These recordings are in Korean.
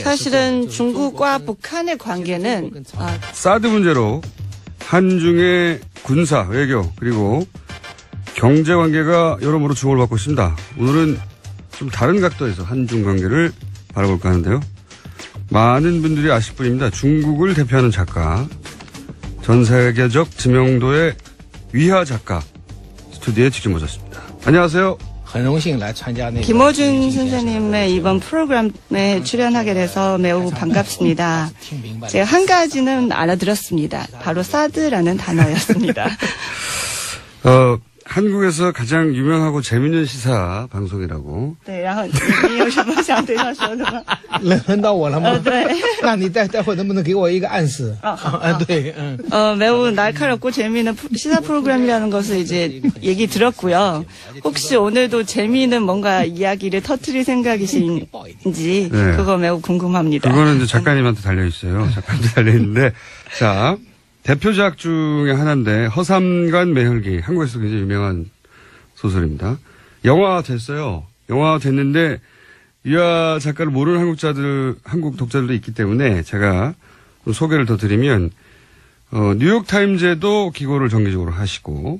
사실은 중국과 북한의 관계는 사드 문제로 한중의 군사, 외교 그리고 경제 관계가 여러모로 주목을 받고 있습니다. 오늘은 좀 다른 각도에서 한중 관계를 바라볼까 하는데요. 많은 분들이 아실 뿐입니다. 중국을 대표하는 작가, 전 세계적知名도의 위화 작가 스튜디오에 직접 모셨습니다. 안녕하세요. 김어준 선생님의 이번 프로그램에 출연하게 돼서 매우 반갑습니다. 제가 한 가지는 알아들었습니다. 바로 사드라는 단어였습니다. 한국에서 가장 유명하고 재밌는 시사 방송이라고. 对，然后你有什么想对他说的吗？轮到我了吗？对。那你待会能不能给我一个暗示？对， 매우 날카롭고 재미있는 시사 프로그램이라는 것을 이제 얘기 들었고요. 혹시 오늘도 재미있는 뭔가 이야기를 터뜨릴 생각이신지 네. 그거 매우 궁금합니다. 그거는 이제 작가님한테 달려 있어요. 작가님한테 달려 있는데 자. 대표작 중에 하나인데 허삼관 매혈기 한국에서 굉장히 유명한 소설입니다. 영화 됐어요. 영화 됐는데 유아 작가를 모르는 한국 독자들도 있기 때문에 제가 좀 소개를 더 드리면 뉴욕타임즈에도 기고를 정기적으로 하시고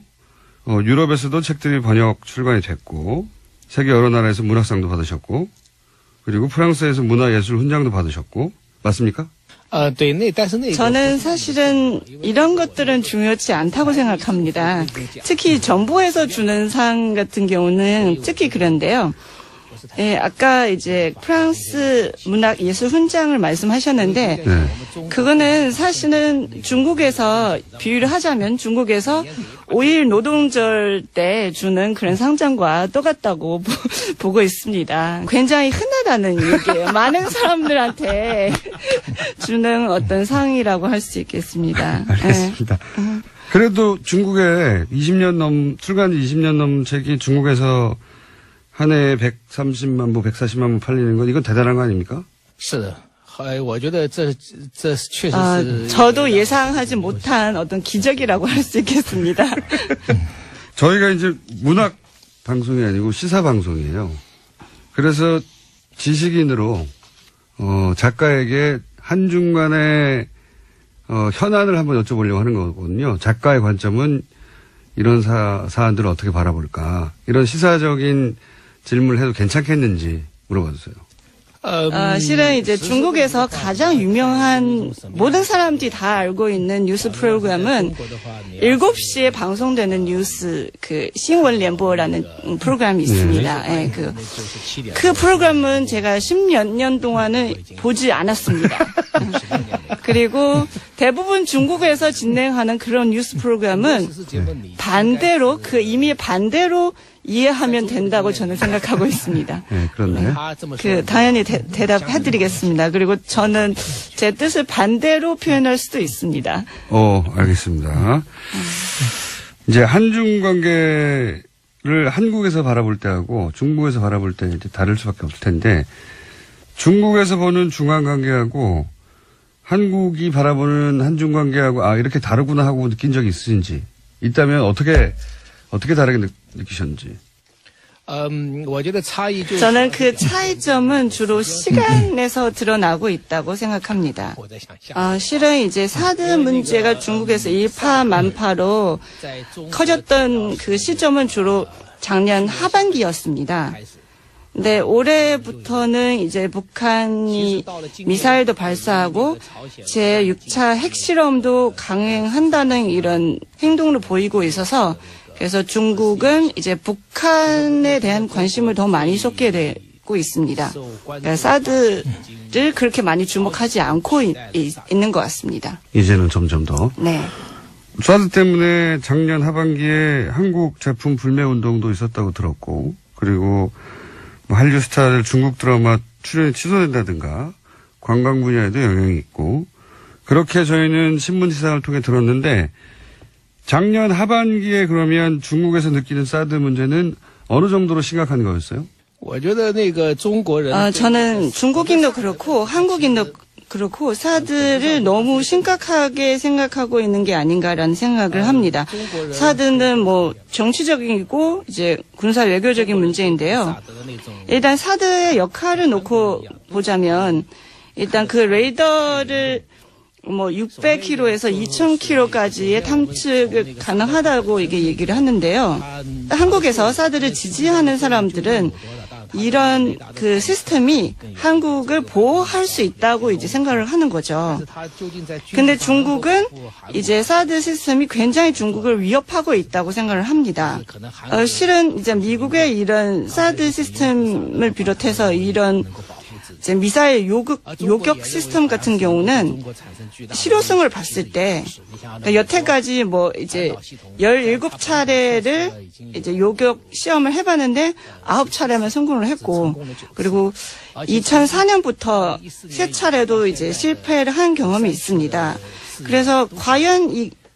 유럽에서도 책들이 번역 출간이 됐고 세계 여러 나라에서 문학상도 받으셨고 그리고 프랑스에서 문화예술 훈장도 받으셨고 맞습니까? 저는 사실은 이런 것들은 중요치 않다고 생각합니다. 특히 정부에서 주는 상 같은 경우는 특히 그런데요. 예, 아까 이제 프랑스 문학 예술 훈장을 말씀하셨는데 그거는 사실은 중국에서 비유를 하자면 중국에서 5일 노동절 때 주는 그런 상장과 똑같다고 보고 있습니다. 굉장히 흔하다는 얘기예요. 많은 사람들한테 주는 어떤 상이라고 할 수 있겠습니다. 알겠습니다. 네. 그래도 중국에 출간 지 20년 넘은 책이 중국에서 한 해에 130만 부, 140만 부 팔리는 건 이건 대단한 거 아닙니까? 저도 예상하지 못한 어떤 기적이라고 할 수 있겠습니다. 저희가 이제 문학 방송이 아니고 시사 방송이에요. 그래서 지식인으로 작가에게 한중 간의 현안을 한번 여쭤보려고 하는 거거든요. 작가의 관점은 이런 사안들을 어떻게 바라볼까. 이런 시사적인 질문을 해도 괜찮겠는지 물어봐주세요. 실은 이제 중국에서 가장 유명한 모든 사람들이 다 알고 있는 뉴스 프로그램은 7시에 방송되는 뉴스 신闻联播라는 프로그램이 있습니다. 네, 그 프로그램은 제가 10몇 년 동안은 보지 않았습니다. 그리고 대부분 중국에서 진행하는 그런 뉴스 프로그램은 반대로 이미 반대로 이해하면 된다고 저는 생각하고 있습니다. 네, 그렇네. 당연히 대답해드리겠습니다. 그리고 저는 제 뜻을 반대로 표현할 수도 있습니다. 알겠습니다. 이제 한중 관계를 한국에서 바라볼 때하고 중국에서 바라볼 때 이제 다를 수밖에 없을 텐데 중국에서 보는 중한 관계하고 한국이 바라보는 한중 관계하고 이렇게 다르구나 하고 느낀 적이 있으신지 있다면 어떻게 다르게 느끼셨는지. 저는 그 차이점은 주로 시간에서 드러나고 있다고 생각합니다. 실은 이제 사드 문제가 중국에서 일파만파로 커졌던 그 시점은 주로 작년 하반기였습니다. 근데 올해부터는 이제 북한이 미사일도 발사하고 제6차 핵실험도 강행한다는 이런 행동을 보이고 있어서 그래서 중국은 이제 북한에 대한 관심을 더 많이 쏟게 되고 있습니다. 그러니까 사드를 그렇게 많이 주목하지 않고 있는 것 같습니다. 이제는 점점 더. 네. 사드 때문에 작년 하반기에 한국 제품 불매 운동도 있었다고 들었고 그리고 한류 스타들 중국 드라마 출연이 취소된다든가 관광 분야에도 영향이 있고 그렇게 저희는 신문 기사를 통해 들었는데 작년 하반기에 그러면 중국에서 느끼는 사드 문제는 어느 정도로 심각한 거였어요? 저는 중국인도 그렇고 한국인도 그렇고 사드를 너무 심각하게 생각하고 있는 게 아닌가라는 생각을 합니다. 사드는 뭐 정치적이고 이제 군사 외교적인 문제인데요. 일단 사드의 역할을 놓고 보자면 일단 그 레이더를 뭐 600km에서 2000km까지의 탐측을 가능하다고 이게 얘기를 하는데요. 한국에서 사드를 지지하는 사람들은 이런 그 시스템이 한국을 보호할 수 있다고 이제 생각을 하는 거죠. 근데 중국은 이제 사드 시스템이 굉장히 중국을 위협하고 있다고 생각을 합니다. 실은 이제 미국의 이런 사드 시스템을 비롯해서 이런 이제 미사일 요격 시스템 같은 경우는 실효성을 봤을 때 그러니까 여태까지 뭐 이제 17차례를 이제 요격 시험을 해봤는데 9차례만 성공을 했고 그리고 2004년부터 3차례도 이제 실패를 한 경험이 있습니다. 그래서 과연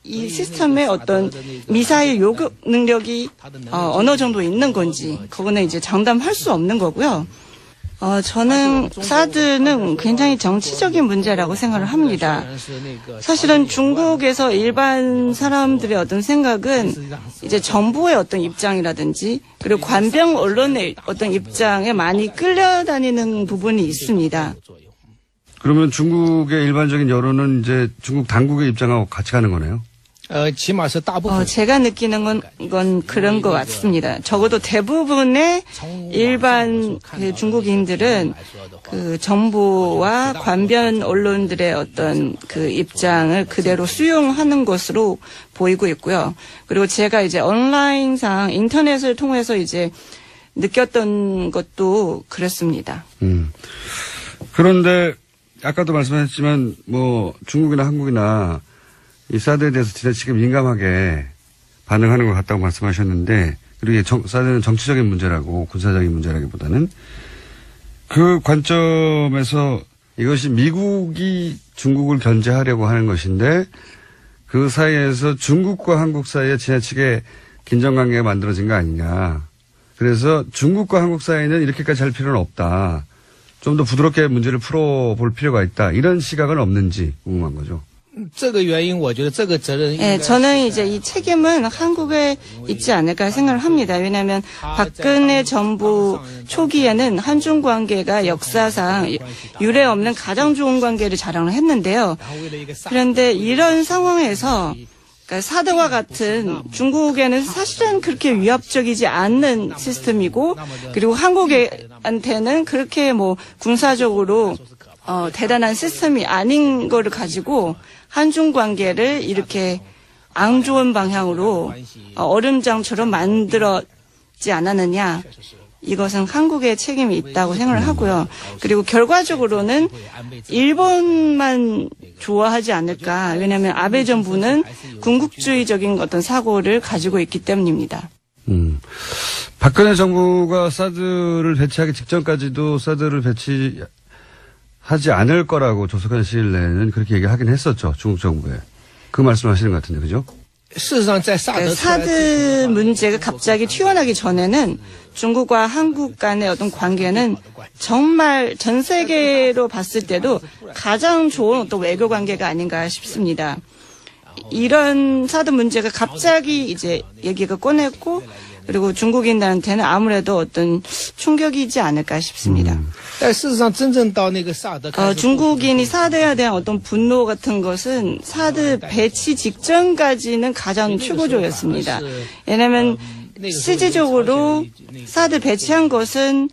이 시스템의 어떤 미사일 요격 능력이 어느 정도 있는 건지 그거는 이제 장담할 수 없는 거고요. 저는 사드는 굉장히 정치적인 문제라고 생각을 합니다. 사실은 중국에서 일반 사람들의 어떤 생각은 이제 정부의 어떤 입장이라든지 그리고 관병 언론의 어떤 입장에 많이 끌려다니는 부분이 있습니다. 그러면 중국의 일반적인 여론은 이제 중국 당국의 입장하고 같이 가는 거네요? 제가 느끼는 건 그런 것 같습니다. 적어도 대부분의 일반 그 중국인들은 그 정부와 관변 언론들의 어떤 그 입장을 그대로 수용하는 것으로 보이고 있고요. 그리고 제가 이제 온라인상 인터넷을 통해서 이제 느꼈던 것도 그렇습니다. 그런데 아까도 말씀하셨지만 뭐 중국이나 한국이나 이 사드에 대해서 지나치게 민감하게 반응하는 것 같다고 말씀하셨는데 그리고 사드는 정치적인 문제라고 군사적인 문제라기보다는 그 관점에서 이것이 미국이 중국을 견제하려고 하는 것인데 그 사이에서 중국과 한국 사이에 지나치게 긴장관계가 만들어진 거 아니냐. 그래서 중국과 한국 사이는 이렇게까지 할 필요는 없다. 좀 더 부드럽게 문제를 풀어볼 필요가 있다. 이런 시각은 없는지 궁금한 거죠. 네, 저는 이제 이 책임은 한국에 있지 않을까 생각을 합니다. 왜냐하면 박근혜 정부 초기에는 한중 관계가 역사상 유례 없는 가장 좋은 관계를 자랑을 했는데요. 그런데 이런 상황에서 그러니까 사드와 같은 중국에는 사실은 그렇게 위협적이지 않는 시스템이고 그리고 한국한테는 그렇게 뭐 군사적으로 대단한 시스템이 아닌 거를 가지고 한중 관계를 이렇게 안 좋은 방향으로 얼음장처럼 만들었지 않았느냐. 이것은 한국의 책임이 있다고 생각을 하고요. 그리고 결과적으로는 일본만 좋아하지 않을까. 왜냐하면 아베 정부는 군국주의적인 어떤 사고를 가지고 있기 때문입니다. 박근혜 정부가 사드를 배치하기 직전까지도 사드를 배치하지 않을 거라고 조속한 시일 내에는 그렇게 얘기하긴 했었죠. 중국 정부에. 그 말씀하시는 것 같은데, 그죠? 사드 문제가 갑자기 튀어나기 전에는 중국과 한국 간의 어떤 관계는 정말 전 세계로 봤을 때도 가장 좋은 어떤 외교 관계가 아닌가 싶습니다. 이런 사드 문제가 갑자기 이제 얘기가 꺼냈고 그리고 중국인들한테는 아무래도 어떤 충격이지 않을까 싶습니다. 중국인이 사드에 대한 어떤 분노 같은 것은 사드 배치 직전까지는 가장 최고조였습니다. 왜냐하면 실질적으로 사드 배치한 것은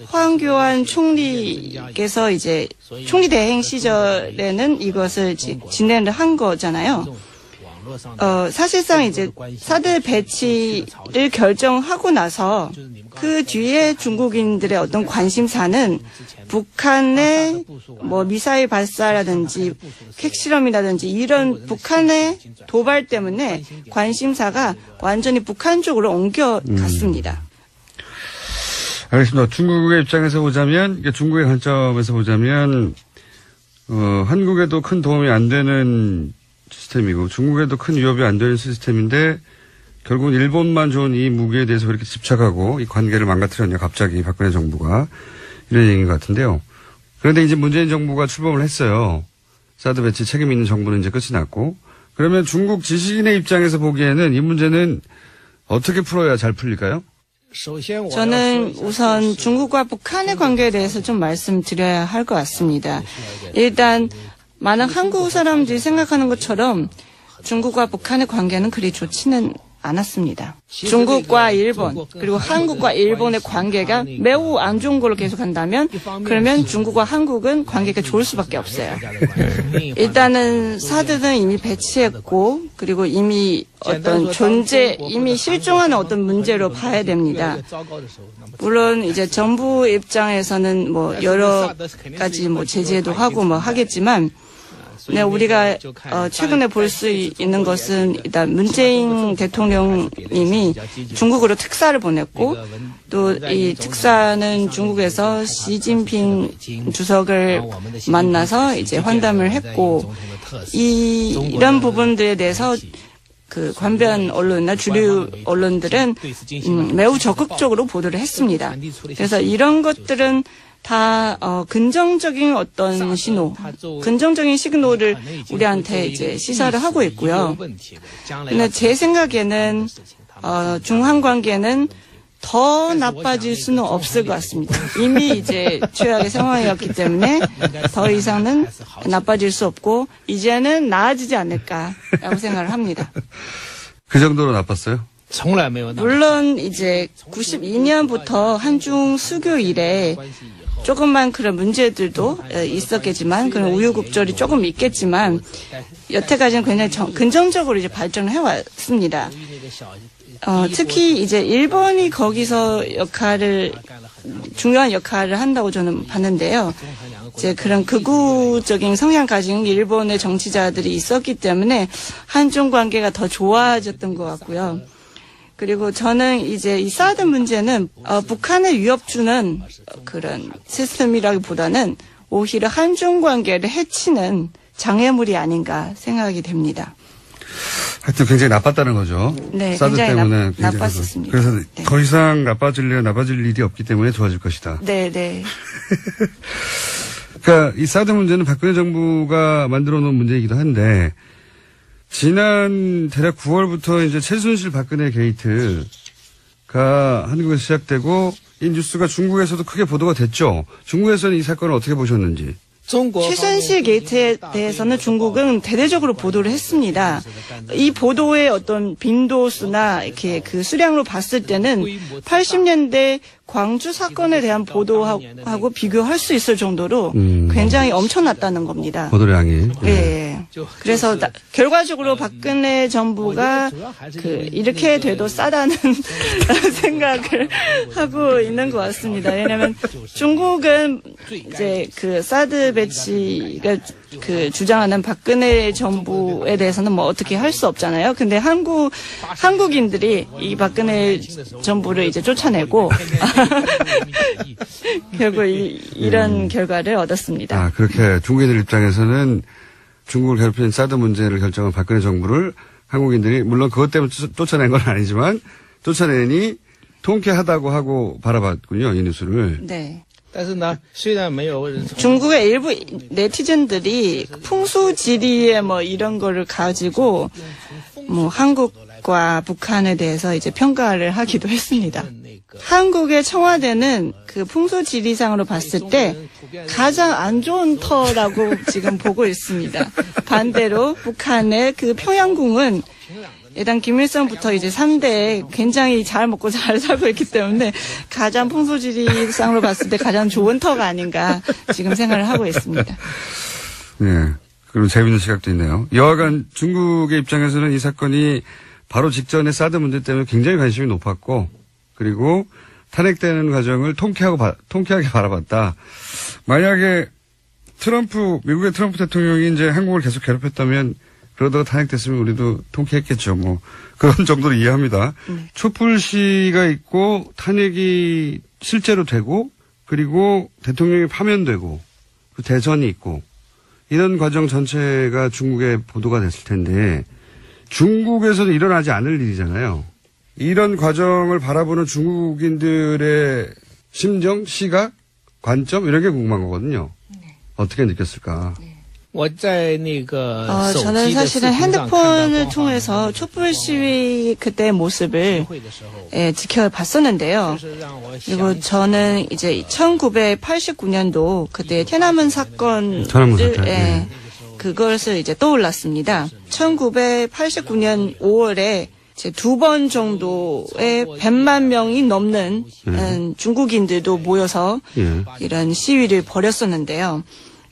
황교안 총리께서 이제 총리 대행 시절에는 이것을 진행을 한 거잖아요. 사실상 이제 사드 배치를 결정하고 나서 그 뒤에 중국인들의 어떤 관심사는 북한의 뭐 미사일 발사라든지 핵실험이라든지 이런 북한의 도발 때문에 관심사가 완전히 북한 쪽으로 옮겨갔습니다. 알겠습니다. 중국의 입장에서 보자면, 중국의 관점에서 보자면, 한국에도 큰 도움이 안 되는 시스템이고 중국에도 큰 위협이 안 되는 시스템인데 결국은 일본만 좋은 이 무기에 대해서 그렇게 집착하고 이 관계를 망가뜨렸냐 갑자기 박근혜 정부가 이런 얘기인 것 같은데요. 그런데 이제 문재인 정부가 출범을 했어요. 사드 배치 책임 있는 정부는 이제 끝이 났고. 그러면 중국 지식인의 입장에서 보기에는 이 문제는 어떻게 풀어야 잘 풀릴까요? 저는 우선 중국과 북한의 관계에 대해서 좀 말씀드려야 할 것 같습니다. 일단 많은 한국 사람들이 생각하는 것처럼 중국과 북한의 관계는 그리 좋지는 않았습니다. 중국과 일본 그리고 한국과 일본의 관계가 매우 안 좋은 걸로 계속한다면 그러면 중국과 한국은 관계가 좋을 수밖에 없어요. 일단은 사드는 이미 배치했고 그리고 이미 어떤 이미 실종하는 어떤 문제로 봐야 됩니다. 물론 이제 정부 입장에서는 뭐 여러 가지 뭐 제재도 하고 뭐 하겠지만 네, 우리가 최근에 볼 수 있는 것은 일단 문재인 대통령님이 중국으로 특사를 보냈고 또 이 특사는 중국에서 시진핑 주석을 만나서 이제 환담을 했고 이런 부분들에 대해서 그 관변 언론이나 주류 언론들은 매우 적극적으로 보도를 했습니다. 그래서 이런 것들은 다 긍정적인 어떤 긍정적인 시그널을 우리한테 이제 시사를 하고 있고요. 근데 제 생각에는 중한 관계는 더 나빠질 수는 없을 것 같습니다. 이미 이제 최악의 상황이었기 때문에 더 이상은 나빠질 수 없고 이제는 나아지지 않을까라고 생각을 합니다. 그 정도로 나빴어요? 물론 이제 92년부터 한중 수교 이래 조금만 그런 문제들도 있었겠지만 그런 우유곡절이 조금 있겠지만 여태까지는 굉장히 긍정적으로 이제 발전을 해왔습니다. 특히 이제 일본이 거기서 중요한 역할을 한다고 저는 봤는데요. 이제 그런 극우적인 성향 가진 일본의 정치자들이 있었기 때문에 한중 관계가 더 좋아졌던 것 같고요. 그리고 저는 이제 이 사드 문제는 북한에 위협 주는 그런 시스템이라기보다는 오히려 한중 관계를 해치는 장애물이 아닌가 생각이 됩니다. 하여튼 굉장히 나빴다는 거죠. 네, 사드 굉장히 때문에 나빴었습니다. 그래서 네. 더 이상 나빠질 일이 없기 때문에 좋아질 것이다. 네, 네. 그러니까 이 사드 문제는 박근혜 정부가 만들어 놓은 문제이기도 한데 지난 대략 9월부터 이제 최순실 박근혜 게이트가 한국에서 시작되고 이 뉴스가 중국에서도 크게 보도가 됐죠. 중국에서는 이 사건을 어떻게 보셨는지. 최순실 게이트에 대해서는 중국은 대대적으로 보도를 했습니다. 이 보도의 어떤 빈도수나 이렇게 그 수량으로 봤을 때는 80년대 광주 사건에 대한 보도하고 비교할 수 있을 정도로 굉장히 엄청났다는 겁니다. 보도량이. 네. 그래서 결과적으로 박근혜 정부가 이렇게 돼도 싸다는 생각을 하고 있는 것 같습니다. 왜냐하면 중국은 이제 그 사드 배치가 주장하는 박근혜 정부에 대해서는 뭐 어떻게 할 수 없잖아요. 근데 한국인들이 이 박근혜 정부를 이제 쫓아내고 결국 이런 결과를 얻었습니다. 그렇게 중국인들 입장에서는 중국을 괴롭힌 사드 문제를 결정한 박근혜 정부를 한국인들이 물론 그것 때문에 쫓아낸 건 아니지만 쫓아내니 통쾌하다고 하고 바라봤군요. 이 뉴스를. 네. 중국의 일부 네티즌들이 풍수지리에 뭐 이런 거를 가지고 뭐 한국과 북한에 대해서 이제 평가를 하기도 했습니다. 한국의 청와대는 그 풍수지리상으로 봤을 때 가장 안 좋은 터라고 지금 보고 있습니다. 반대로 북한의 그 평양궁은 일단 김일성부터 이제 3대 굉장히 잘 먹고 잘 살고 있기 때문에 가장 풍수지리상으로 봤을 때 가장 좋은 터가 아닌가 지금 생각을 하고 있습니다. 네. 그럼 재밌는 시각도 있네요. 여하간 중국의 입장에서는 이 사건이 바로 직전에 사드 문제 때문에 굉장히 관심이 높았고 그리고 탄핵되는 과정을 통쾌하게 바라봤다. 만약에 미국의 트럼프 대통령이 이제 한국을 계속 괴롭혔다면 그러다가 탄핵됐으면 우리도 통쾌했겠죠. 뭐 그런 정도로 이해합니다. 촛불 시위가 있고 탄핵이 실제로 되고 그리고 대통령이 파면되고 대선이 있고 이런 과정 전체가 중국에 보도가 됐을 텐데 중국에서는 일어나지 않을 일이잖아요. 이런 과정을 바라보는 중국인들의 심정, 시각, 관점 이런 게 궁금한 거거든요. 어떻게 느꼈을까? 저는 사실은 핸드폰을 통해서 촛불 시위 그때의 모습을 지켜봤었는데요. 그리고 저는 이제 1989년도 그때天安门사건을 그것을 이제 떠올랐습니다. 1989년 5월에 이제 2번 정도의 100만 명이 넘는 중국인들도 모여서 이런 시위를 벌였었는데요.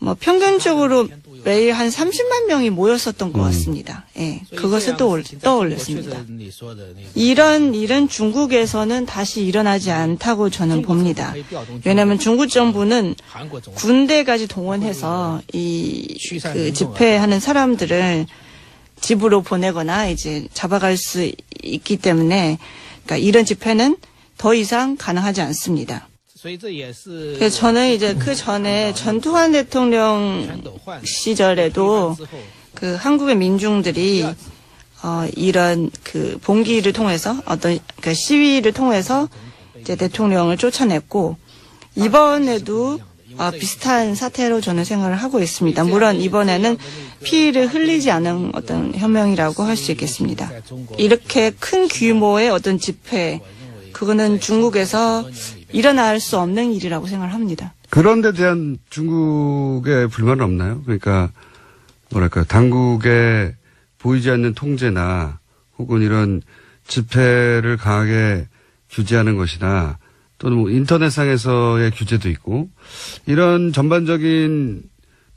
뭐 평균적으로 매일 한 30만 명이 모였었던 것 같습니다. 예, 그것을 떠올렸습니다. 이런 일은 중국에서는 다시 일어나지 않다고 저는 봅니다. 왜냐하면 중국 정부는 군대까지 동원해서 그 집회하는 사람들을 집으로 보내거나 이제 잡아갈 수 있기 때문에 그러니까 이런 집회는 더 이상 가능하지 않습니다. 그래서 저는 이제 그 전에 전두환 대통령 시절에도 그 한국의 민중들이 이런 그 봉기를 통해서 어떤 그 시위를 통해서 이제 대통령을 쫓아냈고 이번에도 비슷한 사태로 저는 생각을 하고 있습니다. 물론 이번에는 피를 흘리지 않은 어떤 혁명이라고 할 수 있겠습니다. 이렇게 큰 규모의 어떤 집회, 그거는 중국에서 일어날 수 없는 일이라고 생각을 합니다. 그런 데 대한 중국의 불만은 없나요? 그러니까 뭐랄까 당국의 보이지 않는 통제나 혹은 이런 집회를 강하게 규제하는 것이나 또는 뭐 인터넷상에서의 규제도 있고 이런 전반적인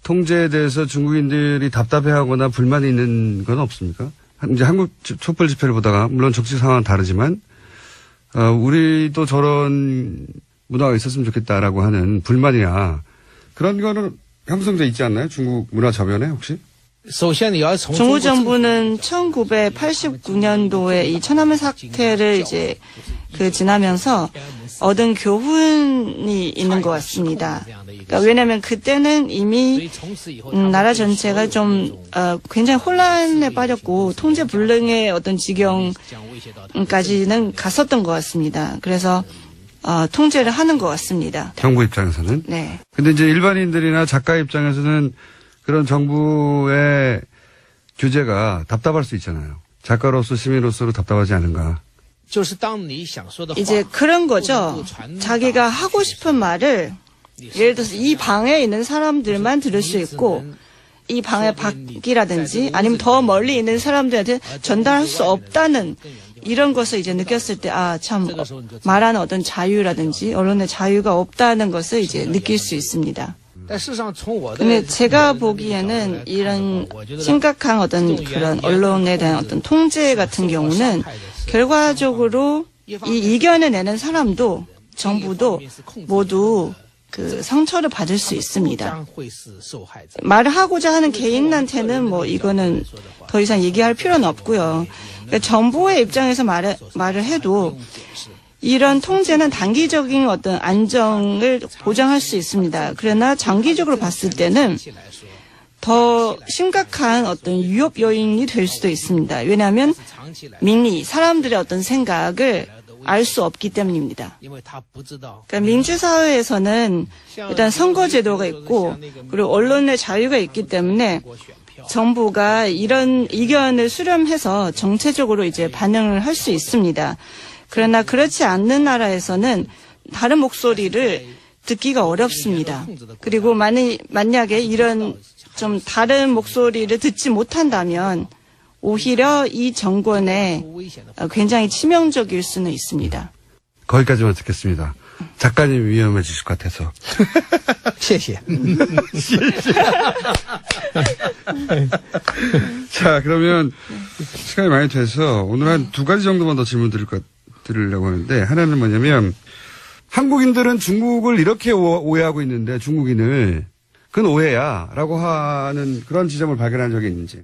통제에 대해서 중국인들이 답답해하거나 불만이 있는 건 없습니까? 이제 한국 촛불 집회를 보다가 물론 정치 상황은 다르지만 우리도 저런 문화가 있었으면 좋겠다라고 하는 불만이나 그런 거는 형성돼 있지 않나요? 중국 문화 저변에 혹시? 중국 정부는 1989년도에 이 천안문 사태를 이제 지나면서 얻은 교훈이 있는 것 같습니다. 그러니까 왜냐하면 그때는 이미 나라 전체가 좀 굉장히 혼란에 빠졌고 통제 불능의 어떤 지경까지는 갔었던 것 같습니다. 그래서 통제를 하는 것 같습니다. 정부 입장에서는? 네. 근데 이제 일반인들이나 작가 입장에서는 그런 정부의 규제가 답답할 수 있잖아요. 작가로서 시민으로서로 답답하지 않은가. 이제 그런 거죠. 자기가 하고 싶은 말을 예를 들어서 이 방에 있는 사람들만 들을 수 있고 이 방의 밖이라든지 아니면 더 멀리 있는 사람들한테 전달할 수 없다는 이런 것을 이제 느꼈을 때 참 말하는 어떤 자유라든지 언론의 자유가 없다는 것을 이제 느낄 수 있습니다. 근데 제가 보기에는 이런 심각한 어떤 그런 언론에 대한 어떤 통제 같은 경우는 결과적으로 이 이견을 내는 사람도 정부도 모두 그 상처를 받을 수 있습니다. 말을 하고자 하는 개인한테는 뭐 이거는 더 이상 얘기할 필요는 없고요. 그러니까 정부의 입장에서 말을 해도 이런 통제는 단기적인 어떤 안정을 보장할 수 있습니다. 그러나 장기적으로 봤을 때는 더 심각한 어떤 위협 요인이 될 수도 있습니다. 왜냐하면 민리, 사람들의 어떤 생각을 알 수 없기 때문입니다. 그러니까 민주사회에서는 일단 선거제도가 있고 그리고 언론의 자유가 있기 때문에 정부가 이런 의견을 수렴해서 정체적으로 이제 반응을 할 수 있습니다. 그러나 그렇지 않는 나라에서는 다른 목소리를 듣기가 어렵습니다. 그리고 만약에 이런 좀 다른 목소리를 듣지 못한다면 오히려 이 정권에 굉장히 치명적일 수는 있습니다. 거기까지만 듣겠습니다. 작가님 위험해지실 것 같아서. 谢谢. 자, 그러면 시간이 많이 돼서 오늘 한 두 가지 정도만 더 질문 드리려고 하는데 하나는 뭐냐면 한국인들은 중국을 이렇게 오해하고 있는데 중국인을 그건 오해야라고 하는 그런 지점을 발견한 적이 있는지.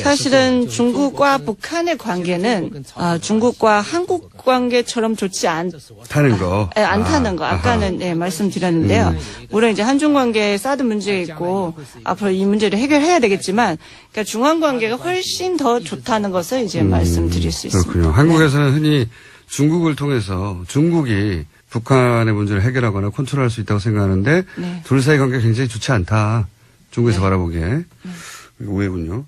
사실은 중국과 북한의 관계는 중국과 한국 관계처럼 좋지 않다는 거. 않다는 거. 아까는 말씀드렸는데요. 물론 이제 한중 관계에 사드 문제가 있고 앞으로 이 문제를 해결해야 되겠지만, 그러니까 중한 관계가 훨씬 더 좋다는 것을 이제 말씀드릴 수 있습니다. 그렇군요. 한국에서는 흔히 중국을 통해서 중국이 북한의 문제를 해결하거나 컨트롤할 수 있다고 생각하는데 네. 둘 사이 관계가 굉장히 좋지 않다. 중국에서 바라보기에. 오해군요.